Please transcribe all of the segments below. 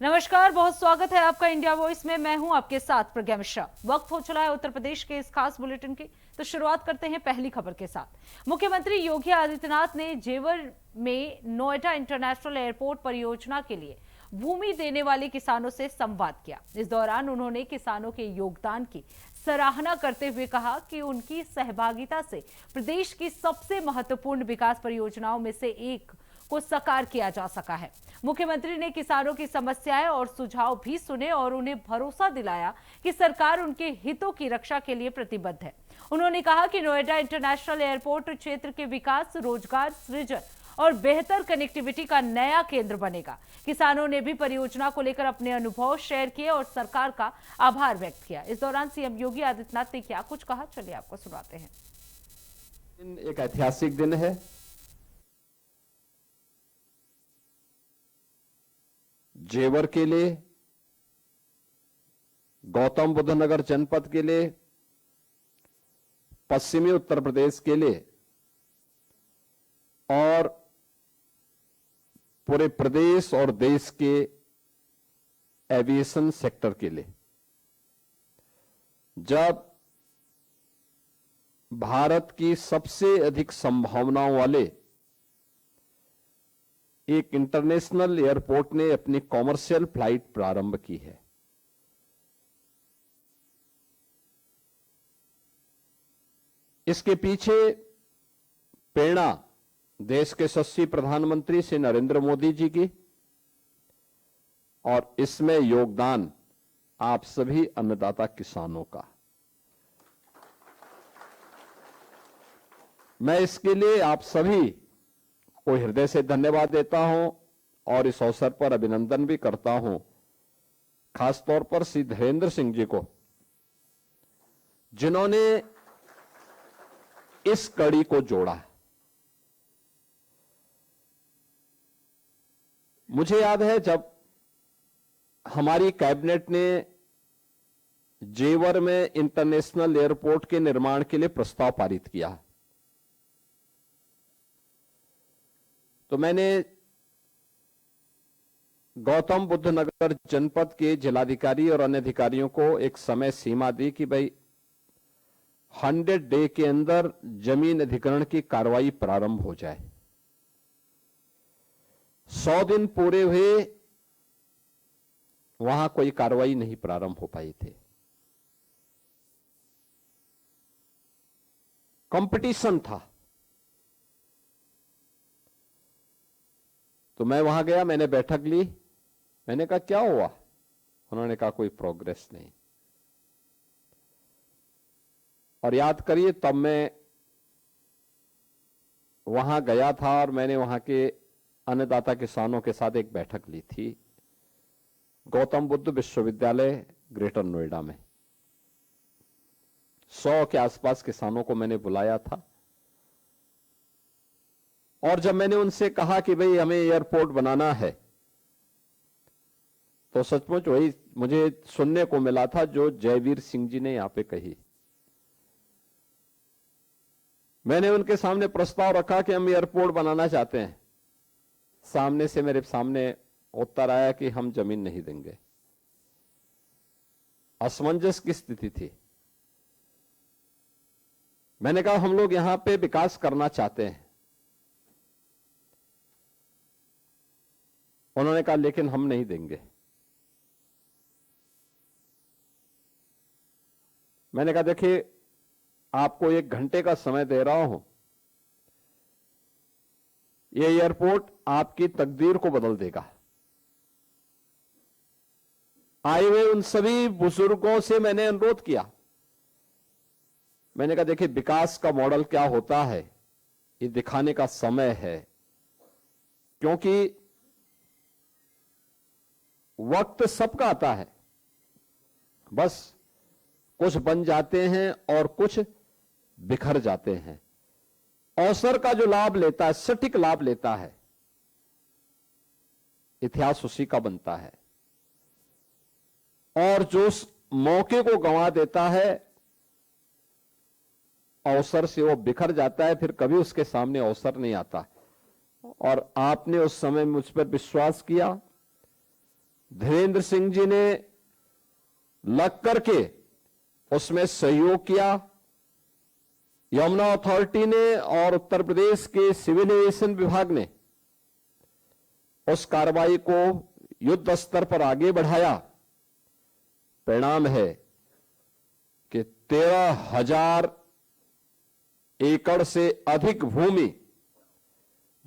नमस्कार, बहुत स्वागत है आपका इंडिया वॉइस में। मैं हूं आपके साथ प्रज्ञा मिश्रा। वक्त हो चला है उत्तर प्रदेश के इस खास बुलेटिन की, तो शुरुआत करते हैं पहली खबर के साथ। मुख्यमंत्री योगी आदित्यनाथ ने जेवर में नोएडा इंटरनेशनल एयरपोर्ट परियोजना के लिए भूमि देने वाले किसानों से संवाद किया। इस दौरान उन्होंने किसानों के योगदान की सराहना करते हुए कहा कि उनकी सहभागिता से प्रदेश की सबसे महत्वपूर्ण विकास परियोजनाओं में से एक को साकार किया जा सका है। मुख्यमंत्री ने किसानों की समस्याएं और सुझाव भी सुने और उन्हें भरोसा दिलाया कि सरकार उनके हितों की रक्षा के लिए प्रतिबद्ध है। उन्होंने कहा कि नोएडा इंटरनेशनल एयरपोर्ट क्षेत्र के विकास, रोजगार सृजन और बेहतर कनेक्टिविटी का नया केंद्र बनेगा। किसानों ने भी परियोजना को लेकर अपने अनुभव शेयर किए और सरकार का आभार व्यक्त किया। इस दौरान सीएम योगी आदित्यनाथ ने क्या कुछ कहा, चलिए आपको सुनाते हैं। एक ऐतिहासिक दिन है। जेवर के लिए, गौतम बुद्ध नगर जनपद के लिए, पश्चिमी उत्तर प्रदेश के लिए और पूरे प्रदेश और देश के एविएशन सेक्टर के लिए। जब भारत की सबसे अधिक संभावनाओं वाले एक इंटरनेशनल एयरपोर्ट ने अपनी कॉमर्शियल फ्लाइट प्रारंभ की है, इसके पीछे प्रेरणा देश के यशस्वी प्रधानमंत्री श्री नरेंद्र मोदी जी की और इसमें योगदान आप सभी अन्नदाता किसानों का। मैं इसके लिए आप सभी को हृदय से धन्यवाद देता हूं और इस अवसर पर अभिनंदन भी करता हूं, खासतौर पर श्री धीरेन्द्र सिंह जी को, जिन्होंने इस कड़ी को जोड़ा। मुझे याद है जब हमारी कैबिनेट ने जेवर में इंटरनेशनल एयरपोर्ट के निर्माण के लिए प्रस्ताव पारित किया, तो मैंने गौतम बुद्ध नगर जनपद के जिलाधिकारी और अन्य अधिकारियों को एक समय सीमा दी कि भाई 100 डे के अंदर जमीन अधिग्रहण की कार्रवाई प्रारंभ हो जाए। 100 दिन पूरे हुए, वहां कोई कार्रवाई नहीं प्रारंभ हो पाई थी। कंपटीशन था। तो मैं वहां गया, मैंने बैठक ली, मैंने कहा क्या हुआ? उन्होंने कहा कोई प्रोग्रेस नहीं। और याद करिए, तब मैं वहां गया था और मैंने वहां के अन्नदाता किसानों के साथ एक बैठक ली थी गौतम बुद्ध विश्वविद्यालय ग्रेटर नोएडा में। 100 के आसपास किसानों को मैंने बुलाया था और जब मैंने उनसे कहा कि भाई हमें एयरपोर्ट बनाना है, तो सचमुच वही मुझे सुनने को मिला था जो जयवीर सिंह जी ने यहां पे कही। मैंने उनके सामने प्रस्ताव रखा कि हम एयरपोर्ट बनाना चाहते हैं। सामने से मेरे सामने उत्तर आया कि हम जमीन नहीं देंगे। असमंजस की स्थिति थी। मैंने कहा हम लोग यहां पे विकास करना चाहते हैं। उन्होंने कहा लेकिन हम नहीं देंगे। मैंने कहा देखिए, आपको 1 घंटे का समय दे रहा हूं, यह एयरपोर्ट आपकी तकदीर को बदल देगा। आए हुए उन सभी बुजुर्गों से मैंने अनुरोध किया, मैंने कहा देखिए विकास का मॉडल क्या होता है, ये दिखाने का समय है, क्योंकि वक्त सबका आता है, बस कुछ बन जाते हैं और कुछ बिखर जाते हैं। अवसर का जो लाभ लेता है, सटीक लाभ लेता है, इतिहास उसी का बनता है। और जो उस मौके को गंवा देता है, अवसर से वो बिखर जाता है, फिर कभी उसके सामने अवसर नहीं आता। और आपने उस समय मुझ पर विश्वास किया धीरेन्द्र सिंह जी ने लग करके उसमें सहयोग किया। यमुना अथॉरिटी ने और उत्तर प्रदेश के सिविल एविएशन विभाग ने उस कार्रवाई को युद्ध स्तर पर आगे बढ़ाया। परिणाम है कि 13,000 एकड़ से अधिक भूमि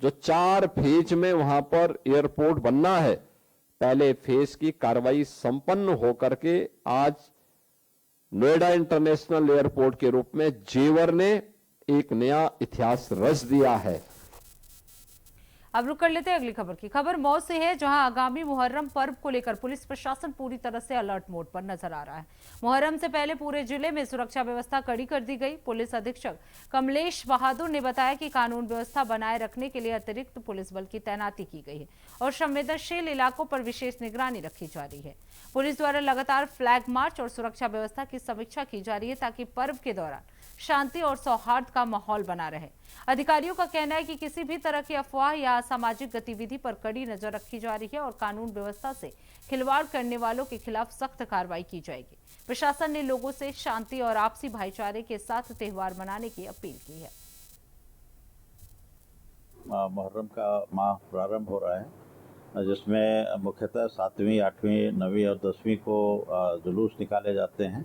जो 4 फेज में वहां पर एयरपोर्ट बनना है, पहले फेज की कार्रवाई संपन्न होकर के आज नोएडा इंटरनेशनल एयरपोर्ट के रूप में जेवर ने एक नया इतिहास रच दिया है। अब रुक कर लेते हैं अगली खबर की। खबर मऊ से है, जहां आगामी मुहर्रम पर्व को लेकर पुलिस प्रशासन पूरी तरह से अलर्ट मोड पर नजर आ रहा है। मुहर्रम से पहले पूरे जिले में सुरक्षा व्यवस्था कड़ी कर दी गई। पुलिस अधीक्षक कमलेश बहादुर ने बताया कि कानून व्यवस्था बनाए रखने के लिए अतिरिक्त पुलिस बल की तैनाती की गई है और संवेदनशील इलाकों पर विशेष निगरानी रखी जा रही है। पुलिस द्वारा लगातार फ्लैग मार्च और सुरक्षा व्यवस्था की समीक्षा की जा रही है ताकि पर्व के दौरान शांति और सौहार्द का माहौल बना रहे। अधिकारियों का कहना है कि किसी भी तरह की अफवाह या असामाजिक गतिविधि पर कड़ी नजर रखी जा रही है और कानून व्यवस्था से खिलवाड़ करने वालों के खिलाफ सख्त कार्रवाई की जाएगी। प्रशासन ने लोगों से शांति और आपसी भाईचारे के साथ त्योहार मनाने की अपील की है। मुहर्रम का माह प्रारंभ हो रहा है, जिसमें मुख्यतः 7वीं, 8वीं, 9वीं और 10वीं को जुलूस निकाले जाते हैं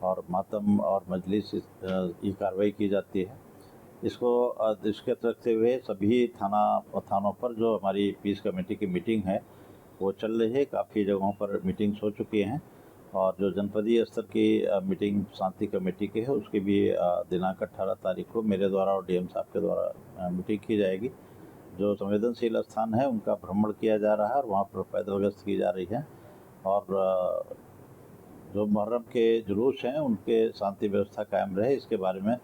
और मातम और मजलिस की कार्रवाई की जाती है। इसको दृष्टिगत रखते हुए सभी थानों पर जो हमारी पीस कमेटी की मीटिंग है वो चल रही है। काफ़ी जगहों पर मीटिंग्स हो चुकी हैं और जो जनपदीय स्तर की मीटिंग शांति कमेटी की है उसकी भी दिनांक 18 तारीख को मेरे द्वारा और डीएम साहब के द्वारा मीटिंग की जाएगी। जो संवेदनशील स्थान है उनका भ्रमण किया जा रहा है और वहाँ पर पैदल गश्त की जा रही है और जो मुहर्रम के जुलूस हैं उनके शांति व्यवस्था कायम रहे इसके बारे में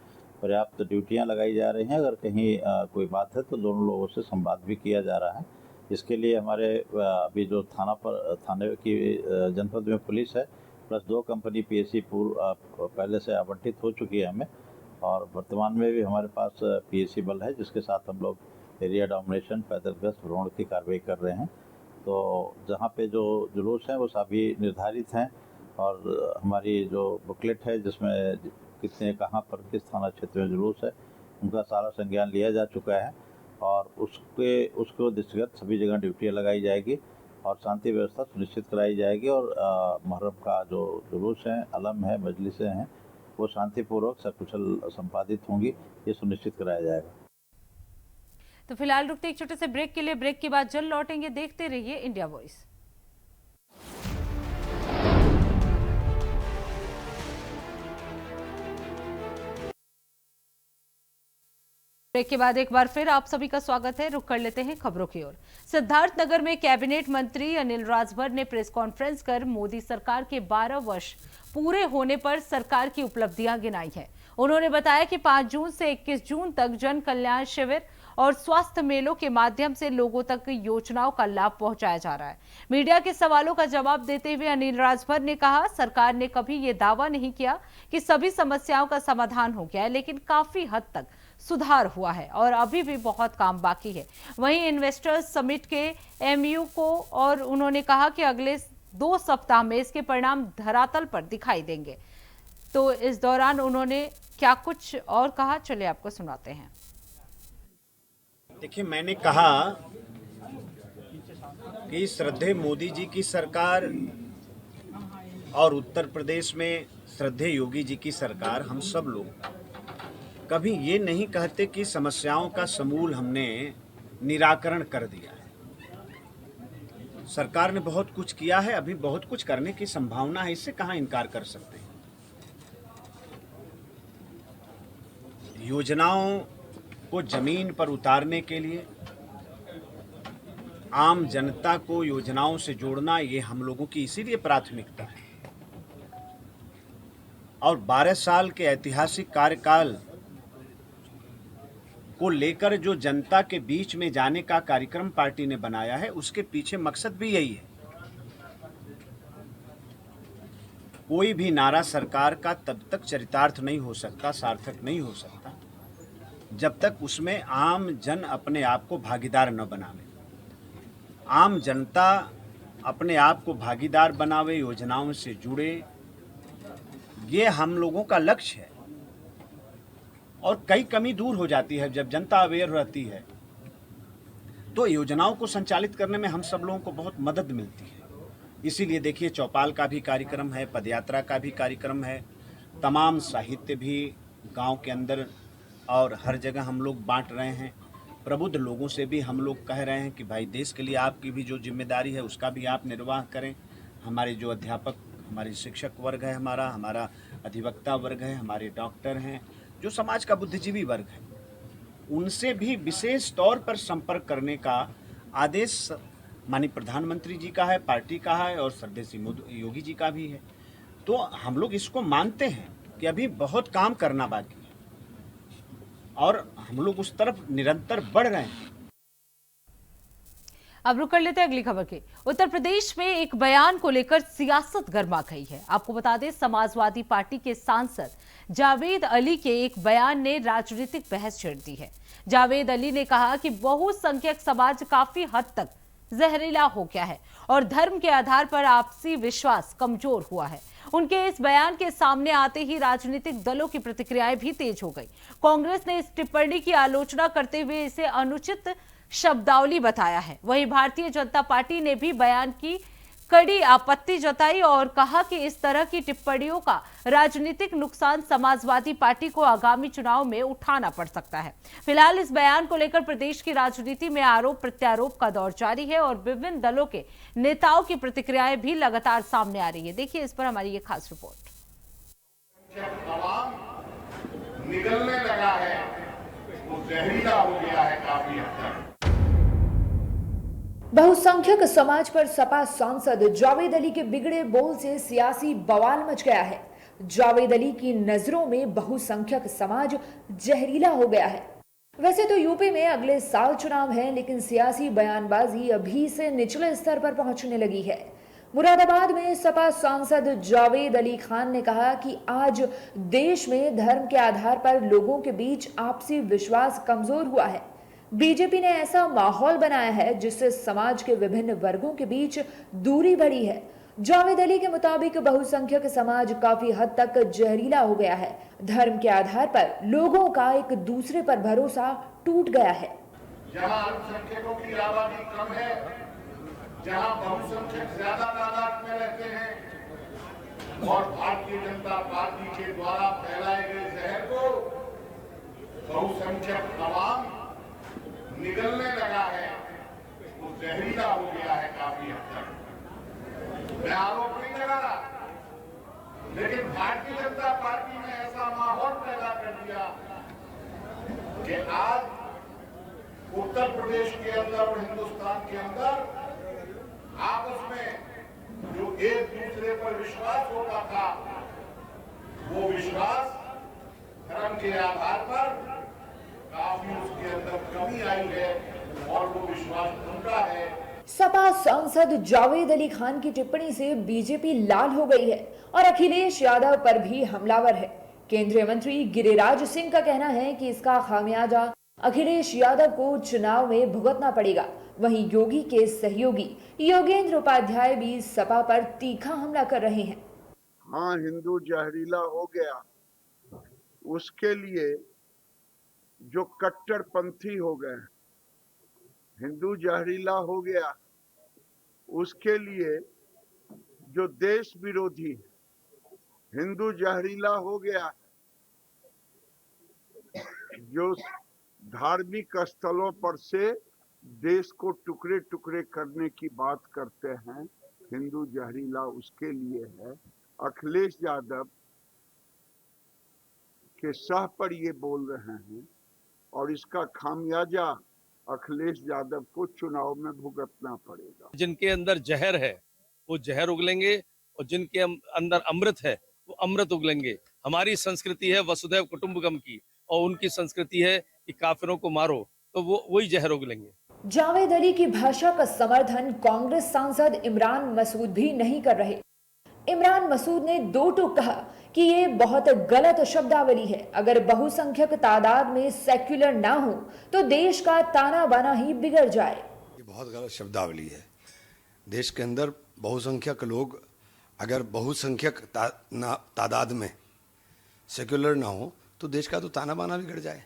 पर्याप्त ड्यूटियां लगाई जा रही हैं। अगर कहीं कोई बात है तो दोनों लोगों से संवाद भी किया जा रहा है। इसके लिए हमारे अभी जो थाने की जनपद में पुलिस है प्लस 2 कंपनी पीएसी पहले से आवंटित हो चुकी है हमें और वर्तमान में भी हमारे पास पीएसी बल है जिसके साथ हम लोग एरिया डोमिनेशन, पैदल गश्त, भ्रमण की कार्रवाई कर रहे हैं। तो जहाँ पे जो जुलूस हैं वो सभी निर्धारित हैं और हमारी जो बुकलेट है जिसमें कितने कहाँ पर किस थाना क्षेत्र में जुलूस है उनका सारा संज्ञान लिया जा चुका है और उसको दृष्टिगत सभी जगह ड्यूटियाँ लगाई जाएगी और शांति व्यवस्था सुनिश्चित कराई जाएगी और मुहर्रम का जो जुलूस है, अलम है, मजलिसें हैं वो शांतिपूर्वक सकुशल संपादित होंगी, ये सुनिश्चित कराया जाएगा। तो फिलहाल रुकते एक छोटे से ब्रेक के लिए। ब्रेक के बाद जल्द लौटेंगे। देखते रहिए इंडिया वॉइस। ब्रेक के बाद एक बार फिर आप सभी का स्वागत है। रुक कर लेते हैं खबरों की ओर। सिद्धार्थनगर में कैबिनेट मंत्री अनिल राजभर ने प्रेस कॉन्फ्रेंस कर मोदी सरकार के 12 वर्ष पूरे होने पर सरकार की उपलब्धियां गिनाई है। उन्होंने बताया कि 5 जून से 21 जून तक जन कल्याण शिविर और स्वास्थ्य मेलों के माध्यम से लोगों तक योजनाओं का लाभ पहुंचाया जा रहा है। मीडिया के सवालों का जवाब देते हुए अनिल राजभर ने कहा, सरकार ने कभी ये दावा नहीं किया कि सभी समस्याओं का समाधान हो गया है, लेकिन काफी हद तक सुधार हुआ है और अभी भी बहुत काम बाकी है। वहीं इन्वेस्टर्स समिट के एमयू को और उन्होंने कहा कि अगले 2 सप्ताह में इसके परिणाम धरातल पर दिखाई देंगे। तो इस दौरान उन्होंने क्या कुछ और कहा, चलिए आपको सुनाते हैं। देखिए, मैंने कहा कि श्रद्धेय मोदी जी की सरकार और उत्तर प्रदेश में श्रद्धेय योगी जी की सरकार, हम सब लोग कभी ये नहीं कहते कि समस्याओं का समूल हमने निराकरण कर दिया है। सरकार ने बहुत कुछ किया है, अभी बहुत कुछ करने की संभावना है, इससे कहाँ इनकार कर सकते हैं। योजनाओं को जमीन पर उतारने के लिए आम जनता को योजनाओं से जोड़ना, ये हम लोगों की इसीलिए प्राथमिकता है। और 12 साल के ऐतिहासिक कार्यकाल को लेकर जो जनता के बीच में जाने का कार्यक्रम पार्टी ने बनाया है, उसके पीछे मकसद भी यही है। कोई भी नारा सरकार का तब तक चरितार्थ नहीं हो सकता, सार्थक नहीं हो सकता, जब तक उसमें आम जन अपने आप को भागीदार न बना ले। आम जनता अपने आप को भागीदार बनावे, योजनाओं से जुड़े, ये हम लोगों का लक्ष्य है। और कई कमी दूर हो जाती है जब जनता अवेयर रहती है, तो योजनाओं को संचालित करने में हम सब लोगों को बहुत मदद मिलती है। इसीलिए देखिए, चौपाल का भी कार्यक्रम है, पदयात्रा का भी कार्यक्रम है, तमाम साहित्य भी गांव के अंदर और हर जगह हम लोग बांट रहे हैं। प्रबुद्ध लोगों से भी हम लोग कह रहे हैं कि भाई, देश के लिए आपकी भी जो जिम्मेदारी है उसका भी आप निर्वाह करें। हमारे जो अध्यापक, हमारे शिक्षक वर्ग है, हमारा अधिवक्ता वर्ग है, हमारे डॉक्टर हैं, जो समाज का बुद्धिजीवी वर्ग है, उनसे भी विशेष तौर पर संपर्क करने का आदेश माननीय प्रधानमंत्री जी का है, पार्टी का है और श्रद्धेय श्री योगी जी का भी है। तो हम लोग इसको मानते हैं कि अभी बहुत काम करना बाकी है और हम लोग उस तरफ निरंतर बढ़ रहे हैं। अब रुक कर लेते हैं अगली खबर के। उत्तर प्रदेश में एक बयान को लेकर सियासत गर्मा गई है। आपको बता दें, समाजवादी पार्टी के सांसद जावेद अली के एक बयान ने राजनीतिक बहस छेड़ दी है। जावेद अली ने कहा कि बहुसंख्यक समाज काफी हद तक जहरीला हो गया है और धर्म के आधार पर आपसी विश्वास कमजोर हुआ है। उनके इस बयान के सामने आते ही राजनीतिक दलों की प्रतिक्रियाएं भी तेज हो गई। कांग्रेस ने इस टिप्पणी की आलोचना करते हुए इसे अनुचित शब्दावली बताया है। वहीं भारतीय जनता पार्टी ने भी बयान की कड़ी आपत्ति जताई और कहा कि इस तरह की टिप्पणियों का राजनीतिक नुकसान समाजवादी पार्टी को आगामी चुनाव में उठाना पड़ सकता है। फिलहाल इस बयान को लेकर प्रदेश की राजनीति में आरोप प्रत्यारोप का दौर जारी है और विभिन्न दलों के नेताओं की प्रतिक्रियाएं भी लगातार सामने आ रही है। देखिए इस पर हमारी ये खास रिपोर्ट। निकलने लगा है, वो जहरीला हो गया है काफी हद तक। बहुसंख्यक समाज पर सपा सांसद जावेद अली के बिगड़े बोल से सियासी बवाल मच गया है। जावेद अली की नजरों में बहुसंख्यक समाज जहरीला हो गया है। वैसे तो यूपी में अगले साल चुनाव है, लेकिन सियासी बयानबाजी अभी से निचले स्तर पर पहुंचने लगी है। मुरादाबाद में सपा सांसद जावेद अली खान ने कहा कि आज देश में धर्म के आधार पर लोगों के बीच आपसी विश्वास कमजोर हुआ है। बीजेपी ने ऐसा माहौल बनाया है जिससे समाज के विभिन्न वर्गों के बीच दूरी बढ़ी है। जावेद अली के मुताबिक बहुसंख्यक समाज काफी हद तक जहरीला हो गया है। धर्म के आधार पर लोगों का एक दूसरे पर भरोसा टूट गया है। जहां अल्पसंख्यकों की आबादी कम है, जहां बहुसंख्यक ज्यादा तादाद में रहते हैं और भारतीय जनता पार्टी के द्वारा फैलाए गए जहर को बहुसंख्यक आवाम निकलने लगा है, वो जहरीला हो गया है काफी हद तक। मैं आरोप नहीं लगा रहा, लेकिन भारतीय जनता पार्टी ने ऐसा माहौल पैदा कर दिया कि आज उत्तर प्रदेश के अंदर और हिंदुस्तान के अंदर आपस में जो एक दूसरे पर विश्वास होता था, वो विश्वास धर्म के आधार पर काफी उसके अंदर कमी आई है और वो विश्वास टूटा है। सपा सांसद जावेद अली खान की टिप्पणी से बीजेपी लाल हो गई है और अखिलेश यादव पर भी हमलावर है। केंद्रीय मंत्री गिरिराज सिंह का कहना है कि इसका खामियाजा अखिलेश यादव को चुनाव में भुगतना पड़ेगा। वहीं योगी के सहयोगी योगेंद्र उपाध्याय भी सपा पर तीखा हमला कर रहे हैं। हाँ, हिंदू जहरीला हो गया, उसके लिए जो कट्टरपंथी हो गए, हिंदू जहरीला हो गया, उसके लिए जो देश विरोधी, हिंदू जहरीला हो गया, जो धार्मिक स्थलों पर से देश को टुकड़े टुकड़े करने की बात करते हैं, हिंदू जहरीला उसके लिए है। अखिलेश यादव के सह पर ये बोल रहे हैं और इसका खामियाजा अखिलेश यादव को चुनाव में भुगतना पड़ेगा। जिनके अंदर जहर है वो जहर उगलेंगे और जिनके अंदर अमृत है वो अमृत उगलेंगे। हमारी संस्कृति है वसुधैव कुटुंबकम की और उनकी संस्कृति है कि काफिरों को मारो, तो वो वही जहर उगलेंगे। जावेद अली की भाषा का समर्थन कांग्रेस सांसद इमरान मसूद भी नहीं कर रहे। इमरान मसूद ने दो टूक कहा कि ये बहुत गलत शब्दावली है। अगर बहुसंख्यक तादाद में सेक्युलर ना हो तो देश का ताना बाना ही बिगड़ जाए। ये बहुत गलत शब्दावली है। देश के अंदर बहुसंख्यक लोग अगर बहुसंख्यक तादाद में सेक्युलर ना हो तो देश का तो ताना बाना बिगड़ जाए।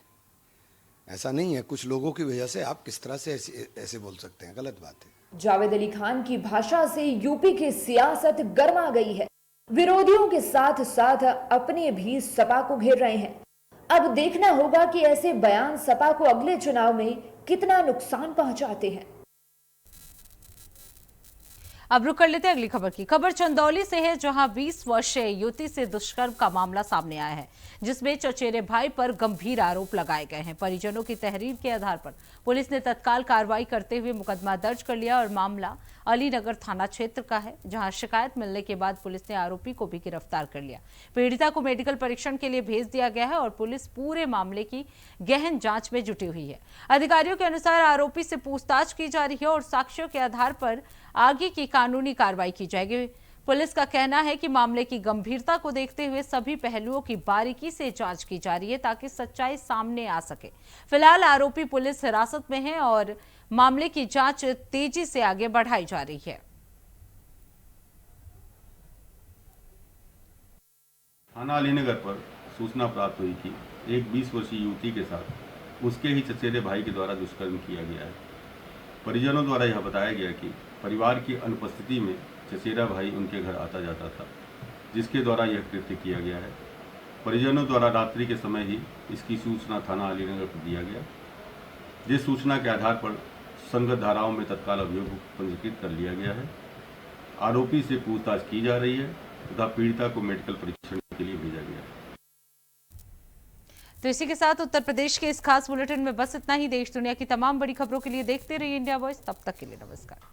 ऐसा नहीं है, कुछ लोगों की वजह से आप किस तरह से ऐसे बोल सकते हैं, गलत बात है। जावेद अली खान की भाषा से यूपी की सियासत गर्मा गई है। विरोधियों के साथ साथ अपने भी सपा को घेर रहे हैं। अब देखना होगा कि ऐसे बयान सपा को अगले चुनाव में कितना नुकसान पहुंचाते हैं। अब रुक कर लेते हैं अगली खबर की। खबर चंदौली से है, जहां 20 वर्षीय युवती से दुष्कर्म का मामला सामने आया है, जिसमें चचेरे भाई पर गंभीर आरोप लगाए गए हैं। परिजनों की तहरीर के आधार पर पुलिस ने तत्काल कार्रवाई करते हुए मुकदमा दर्ज कर लिया और मामला अलीनगर थाना क्षेत्र का है, जहां शिकायत मिलने के बाद पुलिस ने आरोपी को भी गिरफ्तार कर लिया। पीड़िता को मेडिकल परीक्षण के लिए भेज दिया गया है और पुलिस पूरे मामले की गहन जांच में जुटी हुई है। अधिकारियों के अनुसार आरोपी से पूछताछ की जा रही है और साक्ष्यों के आधार पर आगे की कानूनी कार्रवाई की जाएगी। पुलिस का कहना है कि मामले की गंभीरता को देखते हुए सभी पहलुओं की बारीकी से जांच की जा रही है ताकि सच्चाई सामने आ सके। फिलहाल आरोपी पुलिस हिरासत में है और मामले की जांच तेजी से आगे बढ़ाई जा रही है। थाना अलीनगर पर सूचना प्राप्त हुई कि एक 20 वर्षीय युवती के साथ उसके ही चचेरे भाई के द्वारा दुष्कर्म किया गया है। परिजनों द्वारा यह बताया गया कि परिवार की अनुपस्थिति में चचेरा भाई उनके घर आता जाता था, जिसके द्वारा यह कृत्य किया गया है। परिजनों द्वारा रात्रि के समय ही इसकी सूचना थाना अलीनगर को दिया गया, जिस सूचना के आधार पर संगत धाराओं में तत्काल अभियोग पंजीकृत कर लिया गया है। आरोपी से पूछताछ की जा रही है तथा पीड़िता को मेडिकल परीक्षण के लिए भेजा गया है। तो इसी के साथ उत्तर प्रदेश के इस खास बुलेटिन में बस इतना ही। देश दुनिया की तमाम बड़ी खबरों के लिए देखते रहिए इंडिया वॉइस। तब तक के लिए नमस्कार।